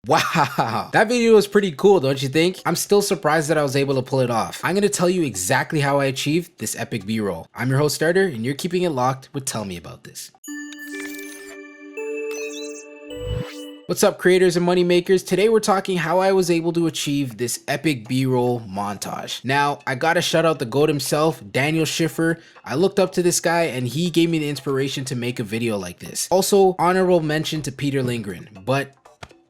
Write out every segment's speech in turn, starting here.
Wow, that video was pretty cool, don't you think? I'm still surprised that I was able to pull it off. I'm gonna tell you exactly how I achieved this epic B-roll. I'm your host Starter, and you're keeping it locked with Tell Me About This. What's up, creators and money makers? Today we're talking how I was able to achieve this epic B-roll montage. Now, I gotta shout out the GOAT himself, Daniel Schiffer. I looked up to this guy and he gave me the inspiration to make a video like this. Also, honorable mention to Peter Lindgren, but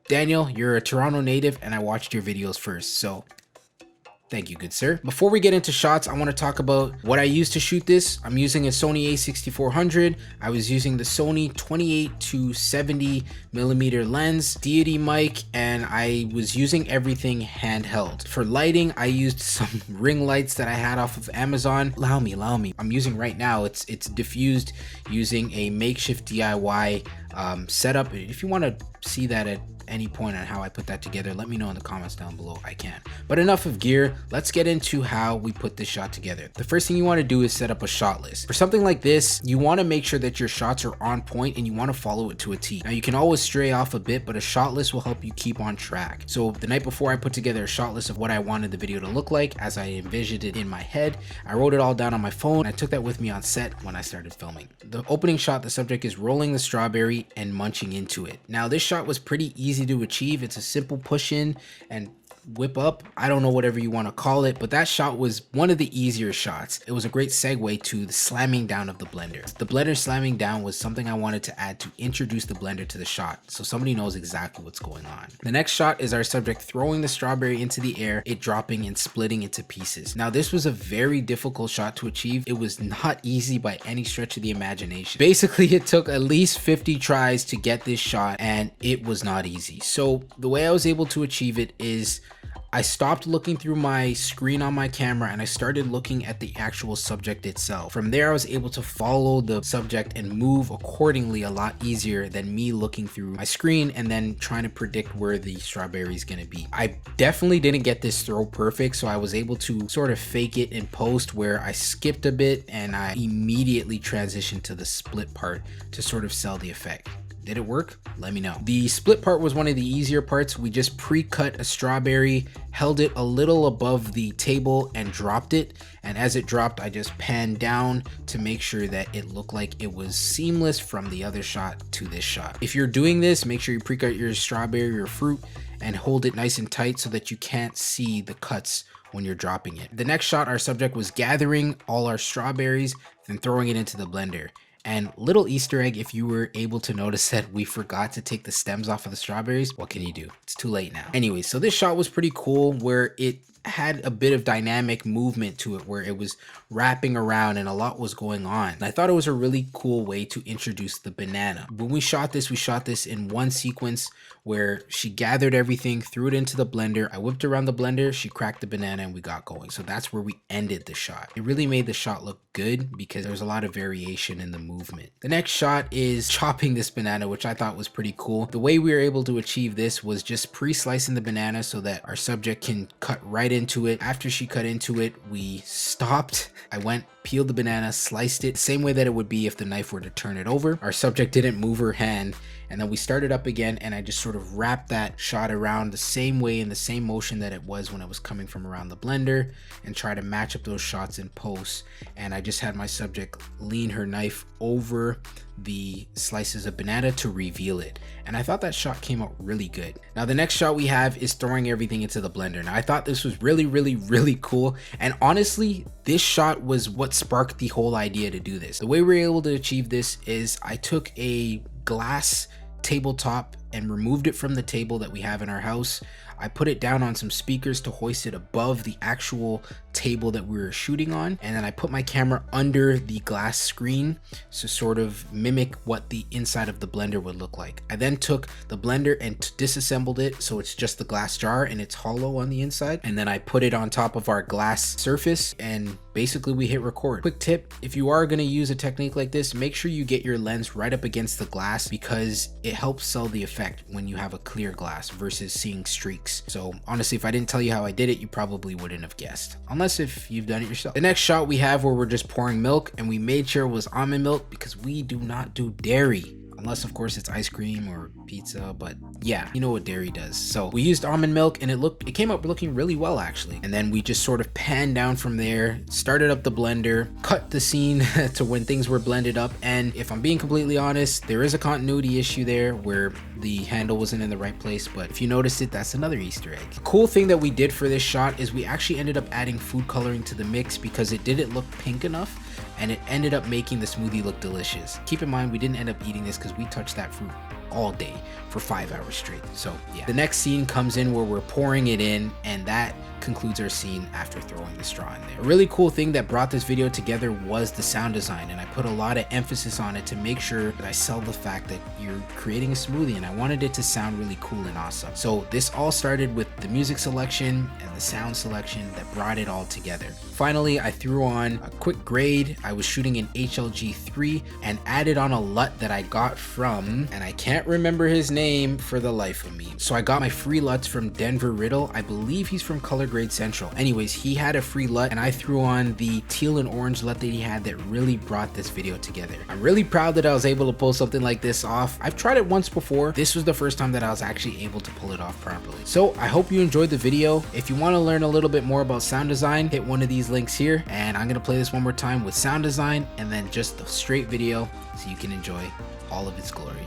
Daniel, you're a Toronto native and I watched your videos first, so thank you, good sir. Before we get into shots, I want to talk about what I used to shoot this. I'm using a Sony A6400. I was using the Sony 28 to 70 millimeter lens, deity mic, and I was using everything handheld. For lighting, I used some ring lights that I had off of Amazon. Allow me. I'm using right now. It's diffused using a makeshift DIY setup. If you want to see that at any point on how I put that together, let me know in the comments down below. I can. But enough of gear, let's get into how we put this shot together. The first thing you want to do is set up a shot list. For something like this, you want to make sure that your shots are on point and you want to follow it to a T. Now you can always stray off a bit, but a shot list will help you keep on track. So the night before, I put together a shot list of what I wanted the video to look like as I envisioned it in my head. I wrote it all down on my phone. I took that with me on set when I started filming. The opening shot, the subject is rolling the strawberry and munching into it. Now this shot was pretty easy to achieve. It's a simple push in and whip up. I don't know, whatever you want to call it, but that shot was one of the easier shots. It was a great segue to the slamming down of the blender. The blender slamming down was something I wanted to add to introduce the blender to the shot, so somebody knows exactly what's going on. The next shot is our subject throwing the strawberry into the air, it dropping and splitting into pieces. Now this was a very difficult shot to achieve. It was not easy by any stretch of the imagination. Basically, it took at least 50 tries to get this shot and it was not easy. So the way I was able to achieve it is I stopped looking through my screen on my camera and I started looking at the actual subject itself. From there, I was able to follow the subject and move accordingly a lot easier than me looking through my screen and then trying to predict where the strawberry is going to be. I definitely didn't get this throw perfect, so I was able to sort of fake it in post where I skipped a bit and I immediately transitioned to the split part to sort of sell the effect. Did it work? Let me know. The split part was one of the easier parts. We just pre-cut a strawberry, held it a little above the table and dropped it. And as it dropped, I just panned down to make sure that it looked like it was seamless from the other shot to this shot. If you're doing this, make sure you pre-cut your strawberry or fruit and hold it nice and tight so that you can't see the cuts when you're dropping it. The next shot, our subject was gathering all our strawberries, then throwing it into the blender. And little Easter egg, if you were able to notice that we forgot to take the stems off of the strawberries, what can you do? It's too late now. Anyway, so this shot was pretty cool where it had a bit of dynamic movement to it where it was wrapping around and a lot was going on. And I thought it was a really cool way to introduce the banana. When we shot this in one sequence where she gathered everything, threw it into the blender. I whipped around the blender, she cracked the banana and we got going. So that's where we ended the shot. It really made the shot look good because there was a lot of variation in the movement. The next shot is chopping this banana, which I thought was pretty cool. The way we were able to achieve this was just pre-slicing the banana so that our subject can cut right into it. After she cut into it, we stopped. I went, peeled the banana, sliced it the same way that it would be if the knife were to turn it over. Our subject didn't move her hand, and then we started up again and I just sort of wrapped that shot around the same way in the same motion that it was when it was coming from around the blender and try to match up those shots in post. And I just had my subject lean her knife over the slices of banana to reveal it, and I thought that shot came out really good. Now the next shot we have is throwing everything into the blender. Now I thought this was really cool, and honestly this shot was what sparked the whole idea to do this. The way we were able to achieve this is I took a glass tabletop and removed it from the table that we have in our house. I put it down on some speakers to hoist it above the actual table that we were shooting on, and then I put my camera under the glass screen to sort of mimic what the inside of the blender would look like. I then took the blender and disassembled it so it's just the glass jar and it's hollow on the inside, and then I put it on top of our glass surface and basically we hit record. Quick tip, if you are going to use a technique like this, make sure you get your lens right up against the glass because it helps sell the effect when you have a clear glass versus seeing streaks. So honestly, if I didn't tell you how I did it, you probably wouldn't have guessed, unless if you've done it yourself. The next shot we have where we're just pouring milk, and we made sure it was almond milk because we do not do dairy unless of course it's ice cream or pizza, but yeah, you know what dairy does. So we used almond milk and it came up looking really well actually. And then we just sort of panned down from there, started up the blender, cut the scene to when things were blended up. And if I'm being completely honest, there is a continuity issue there where the handle wasn't in the right place, but if you notice it, that's another Easter egg. The cool thing that we did for this shot is we actually ended up adding food coloring to the mix because it didn't look pink enough, and it ended up making the smoothie look delicious. Keep in mind, we didn't end up eating this because we touched that fruit all day for 5 hours straight. So yeah, the next scene comes in where we're pouring it in, and that concludes our scene after throwing the straw in there. A really cool thing that brought this video together was the sound design, and I put a lot of emphasis on it to make sure that I sell the fact that you're creating a smoothie, and I wanted it to sound really cool and awesome. So this all started with the music selection and the sound selection that brought it all together. Finally, I threw on a quick grade. I was shooting in HLG3 and added on a LUT that I got from, and I can't remember his name for the life of me. So I got my free LUTs from Denver Riddle. I believe he's from Color Grade Central. Anyways, he had a free LUT and I threw on the teal and orange LUT that he had that really brought this video together. I'm really proud that I was able to pull something like this off. I've tried it once before. This was the first time that I was actually able to pull it off properly. So I hope you enjoyed the video. If you want to learn a little bit more about sound design, hit one of these links here, and I'm going to play this one more time with sound design and then just the straight video so you can enjoy all of its glory.